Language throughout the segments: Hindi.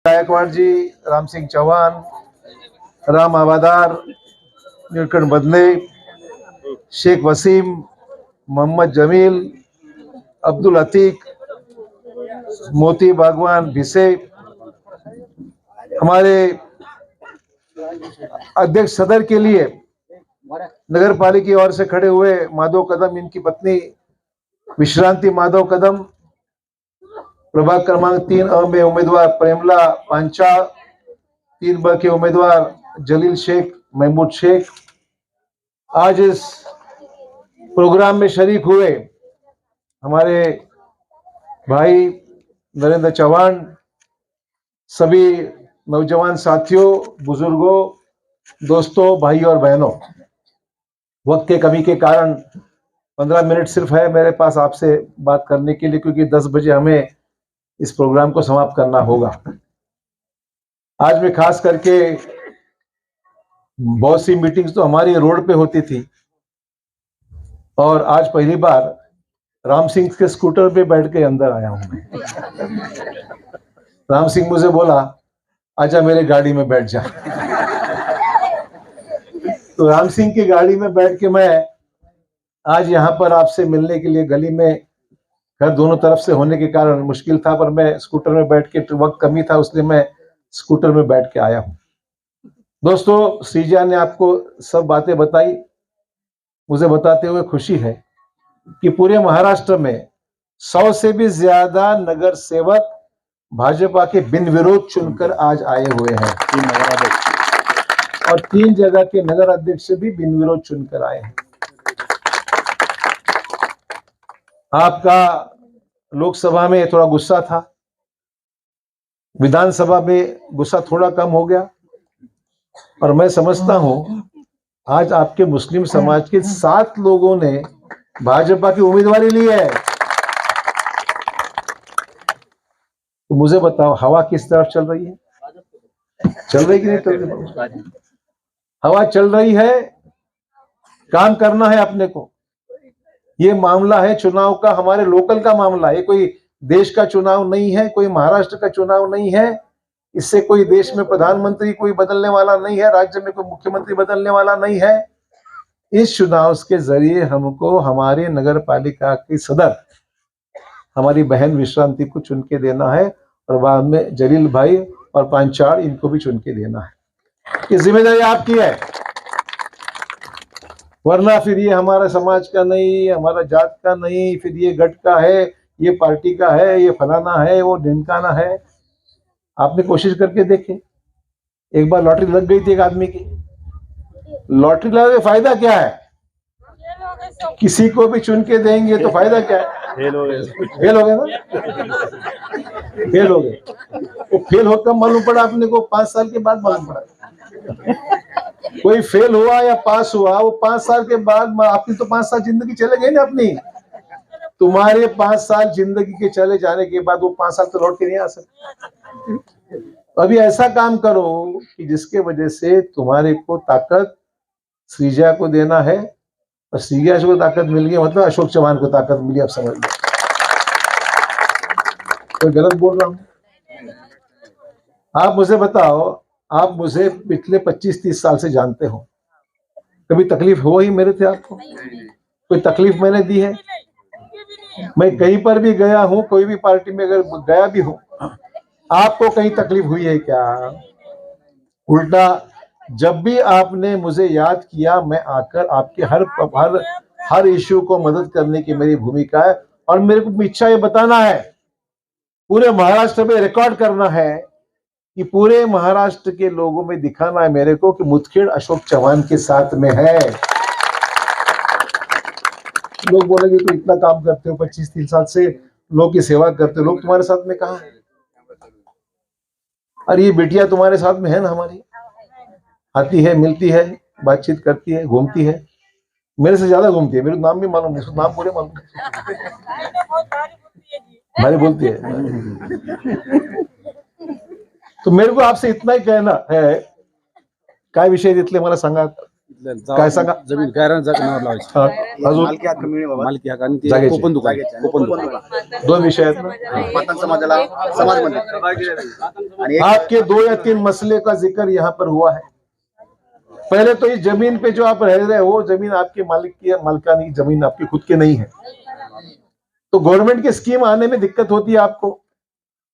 गायकवाड़ जी, राम सिंह चौहान, राम आबादार, नीलकंठ बदले, शेख वसीम, मोहम्मद जमील, अब्दुल अतीक, मोती बागवान भिसे, हमारे अध्यक्ष सदर के लिए नगर पालिका की ओर से खड़े हुए माधव कदम, इनकी पत्नी विश्रांति माधव कदम, प्रभाग क्रमांक 3 में उम्मीदवार प्रेमला पांचाल, 3 के उम्मीदवार जलील शेख, महमूद शेख। आज इस प्रोग्राम में शरीक हुए हमारे भाई नरेंद्र चौहान, सभी नौजवान साथियों, बुजुर्गों, दोस्तों, भाई और बहनों, वक्त के कमी के कारण 15 मिनट सिर्फ है मेरे पास आपसे बात करने के लिए, क्योंकि 10 बजे हमें इस प्रोग्राम को समाप्त करना होगा। आज मैं खास करके, बहुत सी मीटिंग्स तो हमारी रोड पे होती थी, और आज पहली बार राम सिंह के स्कूटर पे बैठ के अंदर आया हूं मैं। राम सिंह मुझे बोला, आजा मेरे गाड़ी में बैठ जा। तो राम सिंह की गाड़ी में बैठ के मैं आज यहाँ पर आपसे मिलने के लिए, गली में घर दोनों तरफ से होने के कारण मुश्किल था, पर मैं स्कूटर में बैठ के, वक्त कमी था इसलिए मैं स्कूटर में बैठ के आया हूँ। दोस्तों, श्रीजा ने आपको सब बातें बताई। मुझे बताते हुए खुशी है कि पूरे महाराष्ट्र में 100 से भी ज्यादा नगर सेवक भाजपा के बिन विरोध चुनकर आज आए हुए हैं। 3 नगराध्यक्ष और 3 जगह के नगर अध्यक्ष भी बिन विरोध चुनकर आए हैं। आपका लोकसभा में थोड़ा गुस्सा था, विधानसभा में गुस्सा थोड़ा कम हो गया, और मैं समझता हूं आज आपके मुस्लिम समाज के 7 लोगों ने भाजपा की उम्मीदवारी ली है। तो मुझे बताओ, हवा किस तरफ चल रही है? चल रही कि नहीं चल रही? हवा चल रही है। काम करना है अपने को। ये मामला है चुनाव का, हमारे लोकल का मामला है। कोई देश का चुनाव नहीं है, कोई महाराष्ट्र का चुनाव नहीं है। इससे कोई देश में प्रधानमंत्री कोई बदलने वाला नहीं है, राज्य में कोई मुख्यमंत्री बदलने वाला नहीं है। इस चुनाव के जरिए हमको हमारे नगर पालिका की सदर, हमारी बहन विश्रांति को चुन के देना है, और बाद में जलील भाई और पांचाल, इनको भी चुन के देना है। ये जिम्मेदारी आपकी है, वरना फिर ये हमारा समाज का नहीं, हमारा जात का नहीं, फिर ये गट का है, ये पार्टी का है, ये फलाना है, वो ढिमकाना है। आपने कोशिश करके देखे, एक बार लॉटरी लग गई थी एक आदमी की। लॉटरी लगा के फायदा क्या है? किसी को भी चुन के देंगे तो फायदा क्या है? फेल हो गए ना, फेल हो गए। वो फेल होकर मालूम पड़ा अपने को 5 साल के बाद मालूम पड़ा। कोई फेल हुआ या पास हुआ, वो 5 साल के बाद, आपकी तो 5 साल जिंदगी चले गई ना अपनी। तुम्हारे 5 साल जिंदगी के चले जाने के बाद वो 5 साल तो लौट के नहीं आ सकते। अभी ऐसा काम करो कि जिसके वजह से तुम्हारे को ताकत श्रीजा को देना है, और श्रीजा को ताकत मिल गई मतलब अशोक चौहान को ताकत मिली। अब समझ लो, कोई गलत बोल रहा हूं? आप मुझे बताओ, आप मुझे पिछले 25-30 साल से जानते हो, कभी तकलीफ हो ही मेरे थे आपको? कोई तकलीफ मैंने दी है? मैं कहीं पर भी गया हूं, कोई भी पार्टी में अगर गया भी हूं, आपको कहीं तकलीफ हुई है क्या? उल्टा, जब भी आपने मुझे याद किया, मैं आकर आपके हर इश्यू को मदद करने की मेरी भूमिका है। और मेरे को इच्छा ये बताना है, पूरे महाराष्ट्र में रिकॉर्ड करना है, कि पूरे महाराष्ट्र के लोगों में दिखाना है मेरे को कि मुदखेड़ अशोक चौहान के साथ में है। लोग बोलेंगे तो इतना काम करते हो, 25-30 साल से लोग की सेवा करते हो, लोग तुम्हारे साथ में कहाँ है? अरे ये बेटियां तुम्हारे साथ में है ना, हमारी आती है, मिलती है, बातचीत करती है, घूमती है, मेरे से ज्यादा घूमती है। मेरे नाम भी मालूम है, नाम पूरे मालूम भारी बोलती है। तो मेरे को आपसे इतना ही कहना है, काय विषय घेतले मला सांगा। काय सांगा? जमीन गायरान नावावर लावायची. हा, अजून मालकी हक्क मिळणे बाबा. मालकी हक्क आणि ते जागेचे. कोपन दुकान. दोन विषय आहेत ना. मातंग समाजाला समाज मंदिर आणि आपके 2 या 3 मसले का जिक्र यहाँ पर हुआ है. पहले तो इस जमीन पे जो आप रह रहे हो, जमीन आपके मालिक की मालिकानी जमीन आपकी खुद की नहीं है, तो गवर्नमेंट की स्कीम आने में दिक्कत होती है आपको.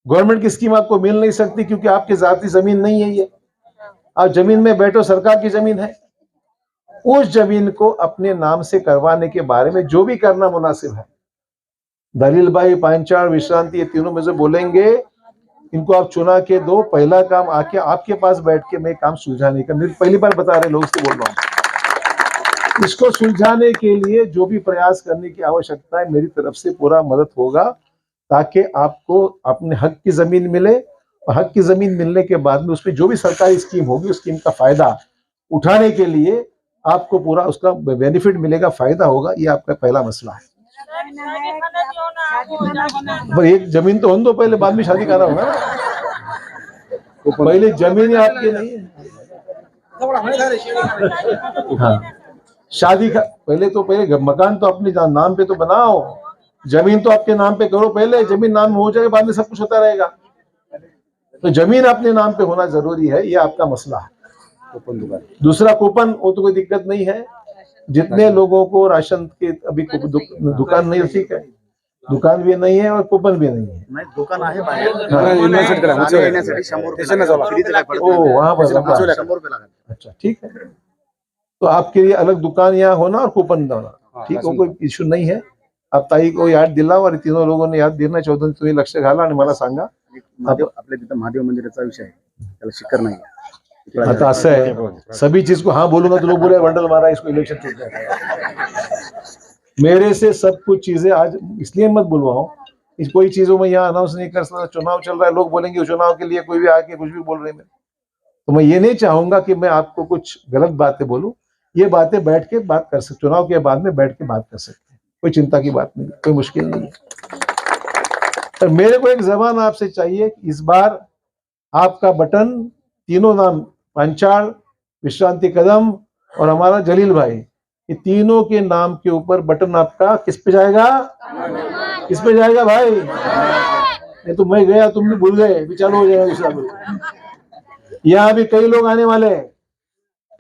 गवर्नमेंट की स्कीम आपको मिल नहीं सकती क्योंकि आपकी जाती जमीन नहीं है. ये आप जमीन में बैठो, सरकार की जमीन है. उस जमीन को अपने नाम से करवाने के बारे में जो भी करना मुनासिब है, दलील भाई, पांचाल, विश्रांति, ये तीनों में से बोलेंगे, इनको आप चुना के दो. पहला काम आके आपके पास बैठ के मैं काम सुलझाने का, मेरी पहली बार बता रहे लोग से बोल रहा हूँ. इसको सुलझाने के लिए जो भी प्रयास करने की आवश्यकता है, मेरी तरफ से पूरा मदद होगा ताकि आपको अपने हक की जमीन मिले. और हक की जमीन मिलने के बाद में उसमें जो भी सरकारी स्कीम होगी, उस स्कीम का फायदा उठाने के लिए आपको पूरा उसका बेनिफिट मिलेगा, फायदा होगा. ये आपका पहला मसला है. एक जमीन तो होने दो पहले, बाद में शादी करना होगा. पहले जमीन आपकी नहीं है. हाँ, शादी का पहले मकान तो अपने नाम पे तो बनाओ, जमीन तो आपके नाम पे करो. पहले जमीन नाम हो जाएगा, बाद में सब कुछ होता रहेगा. तो जमीन अपने नाम पे होना जरूरी है. ये आपका मसला है. दूसरा कूपन, वो तो कोई दिक्कत नहीं है. जितने लोगों को राशन के अभी दुकान नहीं, ठीक है, दुकान भी नहीं है और कूपन भी नहीं है. दुकान आहे बाहेर. वहां पर. अच्छा, ठीक है. तो आपके लिए अलग दुकान यहाँ होना और कूपन होना, ठीक है, कोई इश्यू नहीं है. आप ताई को याद दिलाव आणि तीनों लोगों ने याद दिला. 14 तुम्ही लक्ष घाला आणि मला सांगा. आपल्या तिथं महादेव मंदिराचा विषय आहे, त्याला शिखर नाही. आता असं है, सभी चीज को हाँ बोलूंगा तो लोग बोले बंडल मारा, इसको इलेक्शन छूट जाएगा. मेरे से सब कुछ चीजें आज इसलिए मत बुलवाओ, इस कोई चीजों में यहाँ अनाउंस नहीं कर सकता. चुनाव चल रहा है, लोग बोलेंगे चुनाव के लिए कोई भी आके कुछ भी बोल रहे हैं. तो मैं ये नहीं चाहूंगा कि मैं आपको कुछ गलत बातें बोलूं. ये बातें बैठ के बात कर सकते, चुनाव के बाद में बैठ के बात कर सकते हैं. कोई चिंता की बात नहीं, कोई मुश्किल नहीं है. पर मेरे को एक जबान आपसे चाहिए. इस बार आपका बटन, तीनों नाम, पांचाल, विश्रांति कदम और हमारा जलील भाई, ये तीनों के नाम के ऊपर बटन आपका किस पे जाएगा? किस पे जाएगा भाई? नहीं तो मैं गया, तुम भी भूल गए, भी चालू हो जाएगा दूसरा. यहाँ भी कई लोग आने वाले हैं,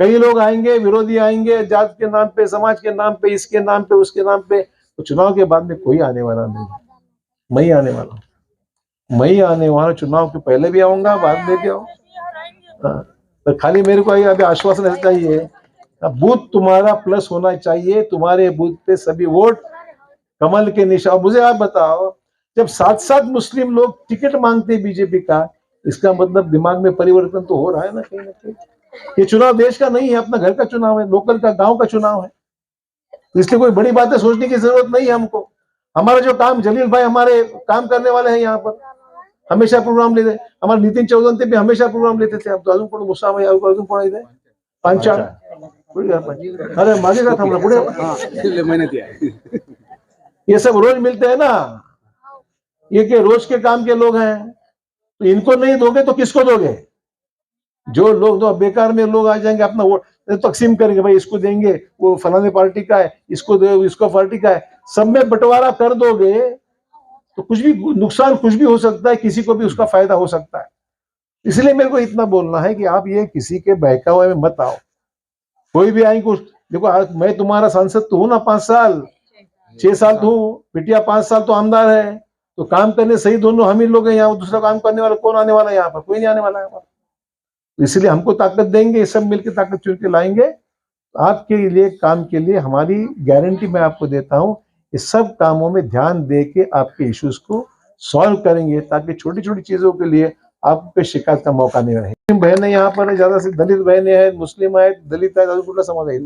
कई लोग आएंगे, विरोधी आएंगे, जात के नाम पे, समाज के नाम पे, इसके नाम पे, उसके नाम पे. तो चुनाव के बाद में कोई आने वाला नहीं. मैं ही आने वाला हूँ, मैं ही आने वाला. चुनाव के पहले भी आऊंगा, बाद में भी आऊंगा. तो खाली मेरे को अभी आश्वासन ऐसा चाहिए, बूथ तुम्हारा प्लस होना चाहिए. तुम्हारे बूथ पे सभी वोट कमल के निशान. मुझे आप बताओ, जब 7-7 मुस्लिम लोग टिकट मांगते बीजेपी का, इसका मतलब दिमाग में परिवर्तन तो हो रहा है ना कहीं ना कहीं. ये चुनाव देश का नहीं है, अपना घर का चुनाव है, लोकल का, गांव का चुनाव है. इसलिए कोई बड़ी बातें सोचने की जरूरत नहीं है हमको. हमारा जो काम, जलील भाई हमारे काम करने वाले हैं यहाँ पर, हमेशा प्रोग्राम लेते. हमारे नितिन चौधरी ते भी हमेशा प्रोग्राम लेते थे. अब तो अजून कोण गुस्सा में अजून कोण आहे पांचाळ. अरे मागे का थांबला, पुढे. ये सब रोज मिलते हैं ना, ये के रोज के काम के लोग हैं. तो इनको नहीं दोगे तो किसको दोगे? जो लोग तो बेकार में लोग आ जाएंगे, अपना वोट तकसीम करेंगे, भाई इसको देंगे, वो फलाने पार्टी का है, इसको दो, इसको पार्टी का है. सब में बंटवारा कर दोगे तो कुछ भी नुकसान, कुछ भी हो सकता है, किसी को भी उसका फायदा हो सकता है. इसलिए मेरे को इतना बोलना है कि आप ये किसी के बहकावे में मत आओ. कोई भी आएंगे, देखो मैं तुम्हारा सांसद तो हूं ना, 5 साल 6 साल तो हूँ, बिटिया 5 साल तो आमदार है. तो काम करने सही दोनों हम ही लोग हैं यहाँ. दूसरा काम करने वाला कौन आने वाला है यहाँ पर? कोई नहीं आने वाला है यहाँ पर. इसलिए हमको ताकत देंगे, सब मिलकर ताकत चुन के लाएंगे. आपके लिए, काम के लिए हमारी गारंटी मैं आपको देता हूँ. इस सब कामों में ध्यान दे के आपके इश्यूज को सॉल्व करेंगे, ताकि छोटी छोटी चीजों के लिए आपको शिकायत का मौका नहीं रहे. बहनें यहाँ पर ज्यादा से दलित बहनें हैं, मुस्लिम आहेत, दलित आहेत, अजून कुठला समाज आहे?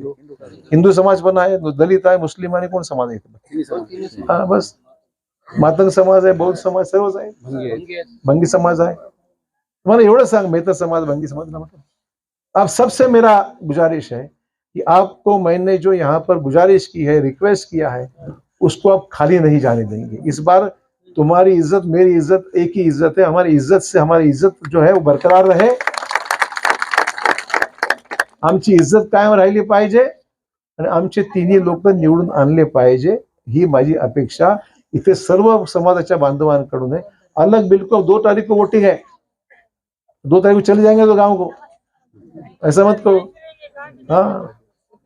हिंदू समाज पण आहे, दलित आहे, मुस्लिम आणि कोण समाज आहे? हा, बस. मातंग समाज आहे, बौद्ध समाज, सर्वच आहे, भंगी समाज आहे. तुम्हाला एवढं सांग, मेहतर समाज, भंगी समाज ना. मतलब आप सबसे मेरा गुजारिश है कि आपको मैंने जो यहाँ पर गुजारिश की है, रिक्वेस्ट किया है, उसको आप खाली नहीं जाने देंगे. इस बार तुम्हारी इज्जत, मेरी इज्जत एक ही इज्जत है. हमारी इज्जत से, हमारी इज्जत जो है वो बरकरार रहे. आमची इज्जत कायम राहिली पाहिजे आणि आमचे तिन्ही लोक निवडून आणले पाहिजे, ही माझी अपेक्षा इथे सर्व समाजाच्या बांधवांकडून है। अलग बिल्कुल 2 तारीख को वोटिंग है, 2 तारीख को चले जाएंगे तो गांव को, ऐसा मत करो। हाँ,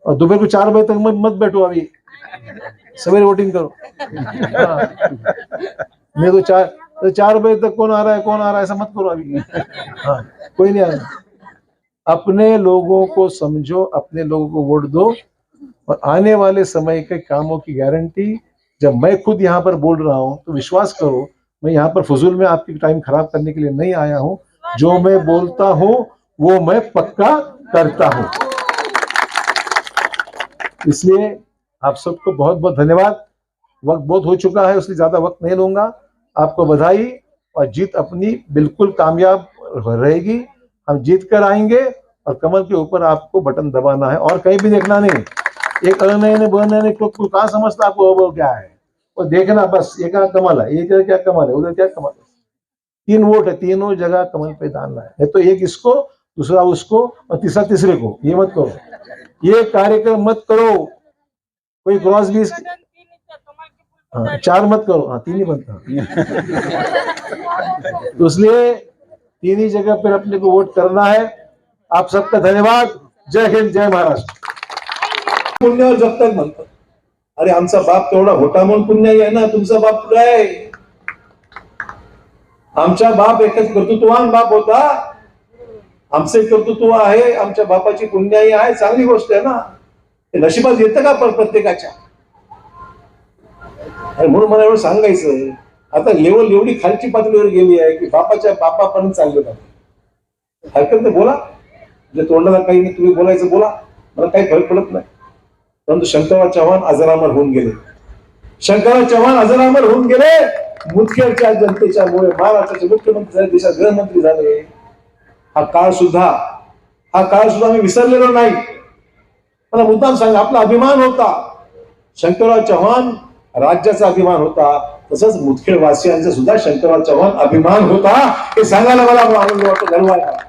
और दोपहर को 4 बजे तक मत बैठो, अभी सवेरे वोटिंग करो। हाँ, मैं तो 4 बजे तक कौन आ रहा है ऐसा मत करो अभी। हाँ, कोई नहीं आना। अपने लोगों को समझो, अपने लोगों को वोट दो, और आने वाले समय के कामों की गारंटी जब मैं खुद यहाँ पर बोल रहा हूँ तो विश्वास करो, मैं यहाँ पर फजूल में आपकी टाइम खराब करने के लिए नहीं आया हूँ। जो मैं बोलता हूँ वो मैं पक्का करता हूँ। इसलिए आप सबको बहुत बहुत धन्यवाद। वक्त बहुत हो चुका है, इसलिए ज्यादा वक्त नहीं लूंगा। आपको बधाई, और जीत अपनी बिल्कुल कामयाब रहेगी। हम जीत कर आएंगे और कमल के ऊपर आपको बटन दबाना है, और कहीं भी देखना नहीं। एक ने कहाँ समझता आपको वो क्या है, वो देखना बस, ये क्या कमल है, ये क्या कमल है, उधर क्या कमल है। 3 वोट है, तीनों जगह कमल पे डालना है। तो एक इसको, दूसरा उसको, और तीसरा तीसरे को। ये मत करो, ये कार्यक्रम मत करो। कोई क्रॉस भी 4 मत करो। हाँ, 3 ही बनता। तो इसलिए 3 ही जगह पर अपने को वोट करना है। आप सबका धन्यवाद। जय हिंद, जय महाराष्ट्र। पुण्यावर जब तक म्हणतात, अरे आमचा बाप तेवढा होता म्हणून पुण्याई आहे ना, तुमचा बाप कुठे आहे? आमचा बाप एकच कर्तृत्ववान बाप होता, आमचे कर्तृत्व आहे, आमच्या बापाची पुण्याई आहे, चांगली गोष्ट आहे ना। ते नशिबात येतं का प्रत्येकाच्या? म्हणून मला एवढं सांगायचं, आता लेवल एवढी खालची पातळीवर गेली आहे की बापापर्यंत चाललं जातं। हरकत नाही, बोला, जे तोंडाला काही नाही, तुम्ही बोलायचं बोला, मला काही फरक पडत नाही। परंतु शंकरराव चव्हाण अजरामर होऊन गेले, शंकरराव चव्हाण अजरामर होऊन गेले मुदखेडच्या जनतेच्या मुळे। महाराष्ट्राचे मुख्यमंत्री झाले, देशात गृहमंत्री झाले। हा काळ सुद्धा आम्ही विसरलेलो नाही। मला मुद्दाम सांगा, आपला अभिमान होता शंकरराव चव्हाण, राज्याचा अभिमान होता, तसंच मुदखेड वासियांचा सुद्धा शंकरराव चव्हाण अभिमान होता। हे सांगायला मला आनंद वाटतो, गर्व आहे।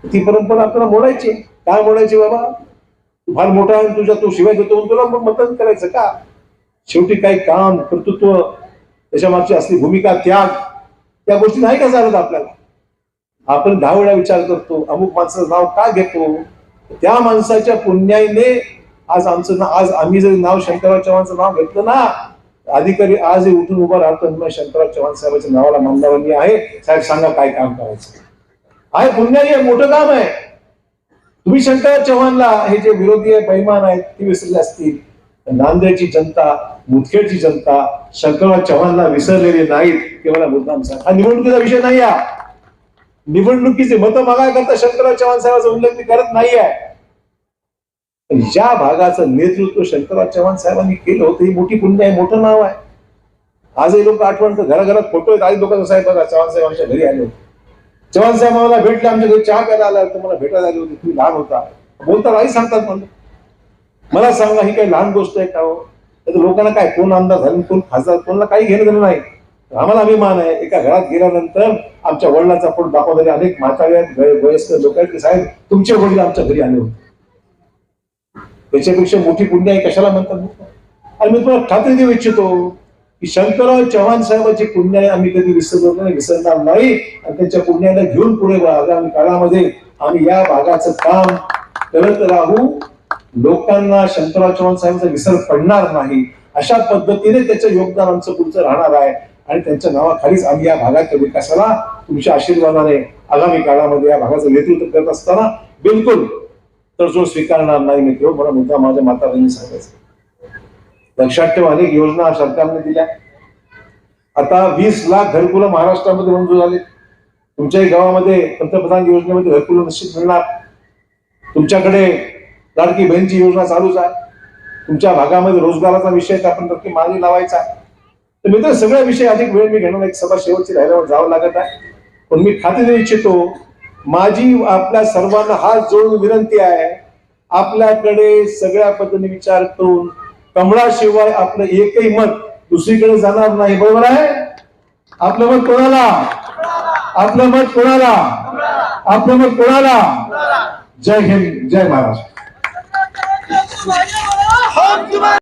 ती परंपरा आपल्याला मोडायची। काय मोडायची बाबा? तू फार मोठा आहे, तुझ्या तू शिवाय देतो, तुला मग मतदान करायचं का? शेवटी काही काम, कर्तृत्व, त्याच्या मागची असली भूमिका, त्याग, त्या गोष्टी नाही का चालत आपल्याला? आपण 10 वेळा विचार करतो, अमुक माणसाचं नाव का घेतो? त्या माणसाच्या पुण्याईने आज आम्ही जर नाव शंकरराव चव्हाणचं नाव घेतलं ना, अधिकारी आज उठून उभा राहतो, शंकरराव चव्हाण साहेबांच्या नावाला मानधनी आहे, साहेब सांगा काय काम करायचं आहे? पुण्याई आहे, मोठं काम आहे। तुम्ही शंकरराव चव्हाणला, हे जे विरोधी आहे, बैमान आहेत, ते विसरले असतील। नांदेडची जनता, मुदखेडची जनता शंकरराव चव्हाणला विसरलेली नाहीत, हे मला मुद्दाम सांग। हा निवडणुकीचा विषय नाही आहे, निवडणुकीचे मतं मागायकरता शंकरराव चव्हाण साहेबांचा उल्लेख मी करत नाही आहे। ज्या भागाचं नेतृत्व शंकरराव चव्हाण साहेबांनी केलं होतं, ही मोठी पुण्य आहे, मोठं नाव आहे। आजही लोक आठवण, घराघरात फोटो आहेत, आज लोकांचा साहेब बघा, चव्हाण साहेब आमच्या घरी आले होते, चव्हाण साहेब मला भेटले, आमच्या घरी चहा प्यायला आला, मला भेटायला आले होते, तुम्ही लहान होता, बोलता आई सांगतात मला सांगा, ही काही लहान गोष्ट आहे का हो? लोकांना काय, कोण आमदार झाले, कोण खासदार, कोणाला काही घेणं देणं नाही। आम्हाला अभिमान आहे, एका घरात गेल्यानंतर आमच्या वडिलांचा फोटो दाखवणारे अनेक म्हातारे आहेत, वयस्कर लोक आहेत की साहेब तुमचे वडील आमच्या घरी आले होते। त्याच्यापेक्षा मोठी पुण्य आहे कशाला म्हणतात? आणि मी तुम्हाला खात्री देऊ इच्छितो की शंकरराव चव्हाण साहेबांची पुण्य आम्ही कधी विसरणार नाही, आणि त्यांच्या पुण्याला घेऊन पुढे आगामी काळामध्ये आम्ही या भागाचं काम करत राहू। लोकांना शंकरराव चव्हाण साहेबांचा विसर पडणार नाही, अशा पद्धतीने त्याचं योगदान आमचं पुढचं राहणार आहे। आणि त्यांच्या नावाखालीच आम्ही या भागाच्या विकासाला तुमच्या आशीर्वादाने आगामी काळामध्ये या भागाचं नेतृत्व करत असताना बिलकुल तडजोड स्वीकारणार नाही मित्र। मला मुद्दा माझ्या मातारांनी सांगायचं, लक्षात ठेवा, अनेक योजना सरकारने दिल्या। आता 20 लाख घरकुलं महाराष्ट्रामध्ये मंजूर झाले। तुमच्याही गावामध्ये पंतप्रधान योजनेमध्ये घरकुलं निश्चित मिळणार। तुमच्याकडे लाडकी बहीणची योजना चालूच आहे। तुमच्या भागामध्ये रोजगाराचा विषय आपण नक्की मार्गी लावायचा आहे। तर मित्र, सगळ्या विषय अधिक वेळ मी घेणार, एक सभा शेवटची राहिल्यावर जावं लागत आहे, पण मी खात्री देऊ इच्छितो, माझी आपल्या सर्वांना हात जोडून विनंती आहे, आपल्याकडे सगळ्या पद्धतीने विचार करून कमळाशिवाय आपलं एकही मत दुसरीकडे जाणार नाही, बरोबर आहे? आपलं मत कोणाला? आपलं मत कोणाला? आपलं मत कोणाला? जय हिंद, जय महाराष्ट्र.